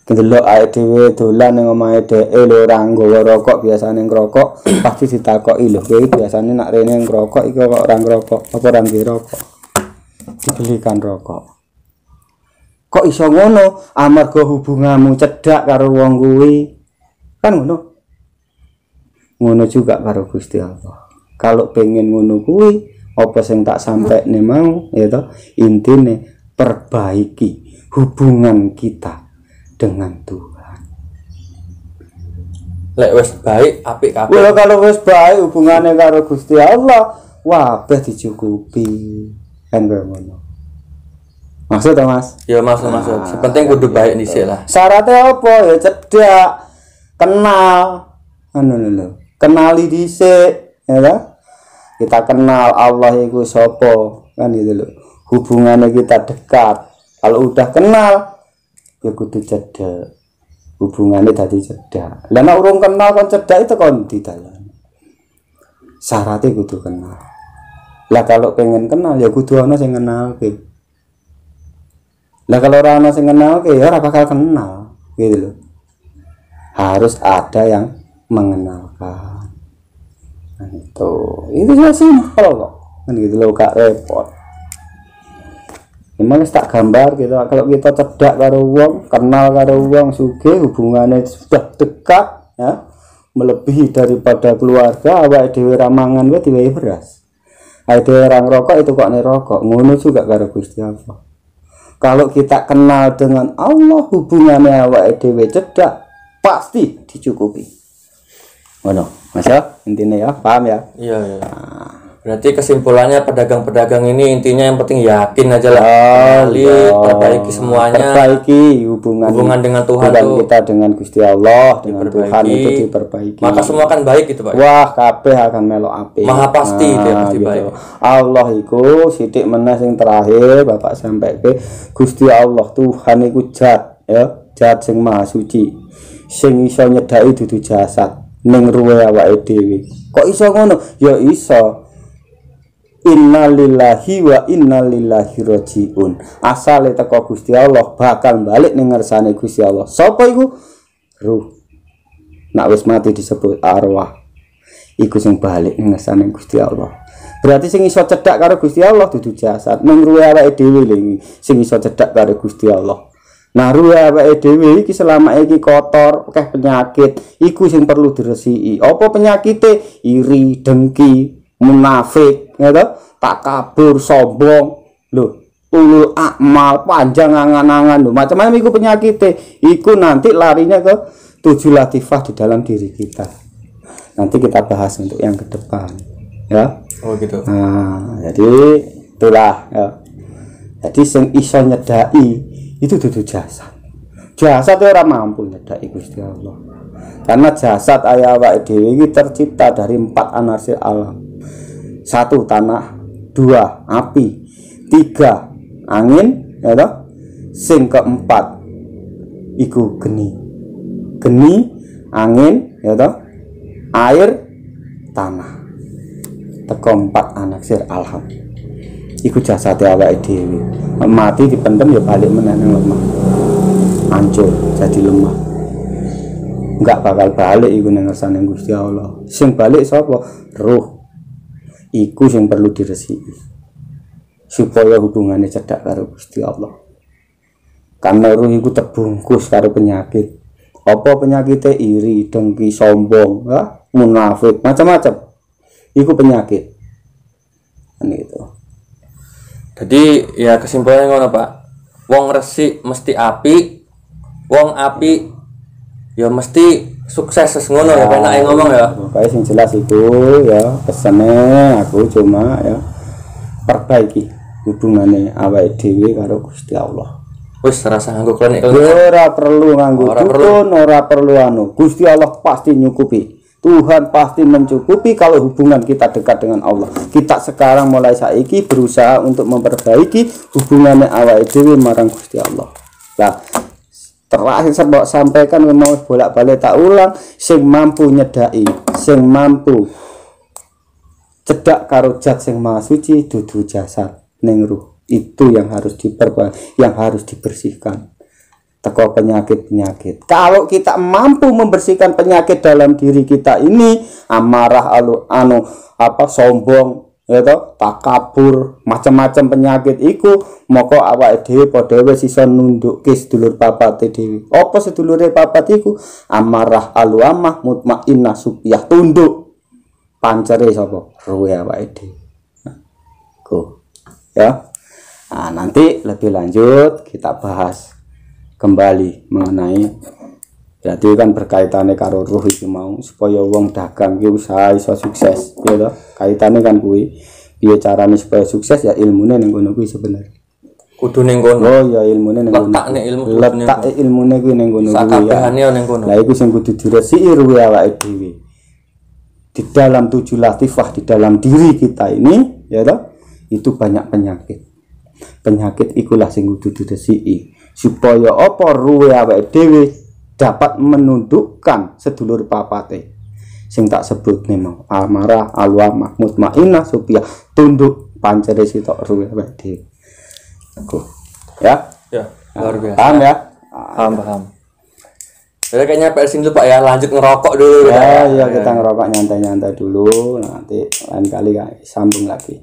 Delok ae dhewe dolan ning omahe dhek lho ora nggawa rokok, biasane ngrokok, pasti ditakoki lho, kowe biasane nak rene ngrokok iki kok ora ngrokok, apa ora nduwe rokok. Dibelikan rokok. Kok iso ngono? Amarga hubunganmu cedhak karo wong kuwi. Kan ngono. Ngono juga karo Gusti Allah. Kalau pengen ngono kuwi, apa sing tak sampekne mau, ya toh, intine perbaiki hubungan kita dengan Tuhan. Lek wis baik apik kabeh. Well, kalau wis baik hubungannya karo Gusti Allah, wabeh dicukupi. Kan ngono. Maksud ta, Mas? Ya masuk. Sepenting kudu baik dhisik lah. Syaratnya apa? Ya cedak, kenal. Anu lho. Kenali dhisik, ya kan? Kita kenal Allah iku sapa, kan gitu lho. Hubungannya kita dekat. Kalau udah kenal, ya kudu cedek, hubungannya tadi cedek. Lah nek urung kenal kon cedek itu kon di dalam syaratnya kudu kenal. Lah kalau pengen kenal ya kudu ana sing kenalke. Lah kalau ora ana sing kenalke ya ora bakal kenal, gitu loh. Harus ada yang mengenalkan. Nah, itu sudah simpel kok, kan gitu loh, gak repot. Memang tak gambar gitu, kalau kita cedak karo wong, kenal karo wong sugih, hubungannya sudah dekat ya, melebihi daripada keluarga, awake dhewe ramangan wae diwehi beras. Awake dhewe ora ngrokok itu kok rokok, ngono juga karo Gusti Allah. Kalau kita kenal dengan Allah, hubungannya awake dhewe cedak, pasti dicukupi. Ngono, Mas ya, intinya ya, paham ya? Iya. Berarti kesimpulannya pedagang-pedagang ini intinya yang penting yakin aja lah. Perbaiki semuanya. Perbaiki hubungan dengan Tuhan tuh. Kita dengan Gusti Allah, dengan Tuhan itu diperbaiki. Maka semua akan baik gitu, Pak. Wah, kabeh akan melok apik. Maha pasti dia pasti gitu. baik. Allah iku sithik meneh sing terakhir Bapak sampaikan, Gusti Allah Tuhan iku zat ya, zat sing maha suci. Sing iso nyedaki dudu jasad ning ruwe awake dhewe. Kok iso ngono? Ya iso. Innalillahi wa innalillahi rajiun. Asale teko Gusti Allah bakal balik ning ngersane Gusti Allah. Sapa iku? Ruh. Nak wis mati disebut arwah. Iku sing balik ning ngersane Gusti Allah. Berarti sing iso cedhak karo Gusti Allah dudu jasad. Ning ruwe awake dhewe lho sing iso cedhak karo Gusti Allah. Nah ruwe awake dhewe iki selama iki kotor, akeh penyakit, iku sing perlu diresiki. Apa penyakite? Iri, dengki, munafik, ya toh, takabur, sombong, lho, ulul akmal, panjang angan-angan, lho, macam-macam iku penyakite. Iku nanti larinya ke 7 latifah di dalam diri kita. Nanti kita bahas untuk yang ke depan, ya. Oh gitu. Nah, jadi itulah ya. Jadi sing iso nyedaki itu dudu jasad. Jasad ora mampu nyedaki Gusti Allah. Karena jasad awake dhewe iki tercipta dari 4 anasir alam. 1 tanah, 2 api, tiga angin, ya toh. Sing keempat iku geni, angin, ya toh, air, tanah. Teko 4 anaksir alham. Iku jasate awake dhewe. Mati dipendem ya balik meneh nang lemah. Hancur jadi lemah. Enggak bakal balik iku nang ngersane Gusti Allah. Sing balik sapa? Ruh. Iku sing perlu diresiki. Supaya hubungannya cedak karo Gusti Allah. Karena ruh iku terbungkus karo penyakit. Apa penyakitnya? Iri, dengki, sombong, ya? Munafik, macam-macam. Iku penyakit. Ini itu. Jadi ya kesimpulannya ngono Pak. Wong resik mesti api, wong api ya mesti sukses ngono ya, penake ngomong ya. Kayak sing jelas itu ya pesane aku cuma ya perbaiki hubungannya awake dhewe karo Gusti Allah. Wis rasa nganggo klinik. Ora perlu nganggo dukun, ora perlu anu. Gusti Allah pasti nyukupi. Tuhan pasti mencukupi kalau hubungan kita dekat dengan Allah. Kita sekarang mulai saiki berusaha untuk memperbaiki hubungannya awake dhewe marang Gusti Allah. Nah, terakhir saya sampaikan mau bolak-balik tak ulang, sing mampu nyedaki, sing mampu cedak karo zat sing maha suci dudu jasad ning ruh. Itu yang harus yang harus dibersihkan teko penyakit-penyakit. Kalau kita mampu membersihkan penyakit dalam diri kita ini, amarah, sombong, ya toh, takabur, macam-macam penyakit iku, moko awake dhewe padha wis iso nundukke sedulur papate dhewe. Apa sedulure papat iku? Amarah, aluamah, mutmainnah, supiyah, tunduk. Pancere sapa? Ruwe awake dhewe. Ya. Nah, nanti lebih lanjut kita bahas kembali mengenai berarti kan berkaitannya karo ruh itu mau supaya wong dagang ki usaha iso sukses ya toh. Kaitane kan kuwi piye carane supaya sukses ya ilmune ning kono kuwi sebenarnya. Kudu ning kono. Oh ya ilmune ning kono. Letak ilmune kuwi ning kono kuwi. Sakabehane ning kono. Lah iku sing kudu diresiki ruwe awake dhewe. Di dalam 7 latifah di dalam diri kita ini ya toh itu banyak penyakit. Penyakit ikulah sing kudu diresiki supaya apa ruwe awake dhewe dapat menundukkan sedulur papate sing tak sebut memang amarah, aluamah, mutmainnah, supiyah, tunduk pancere sitok ruwe awake dhewe. Ya. Ya, luar biasa. Paham ya? Paham. Jadi kayaknya PR sini dulu Pak ya, lanjut ngerokok dulu. Ya, kita ngerokok nyantai-nyantai dulu, nanti lain kali sambung lagi.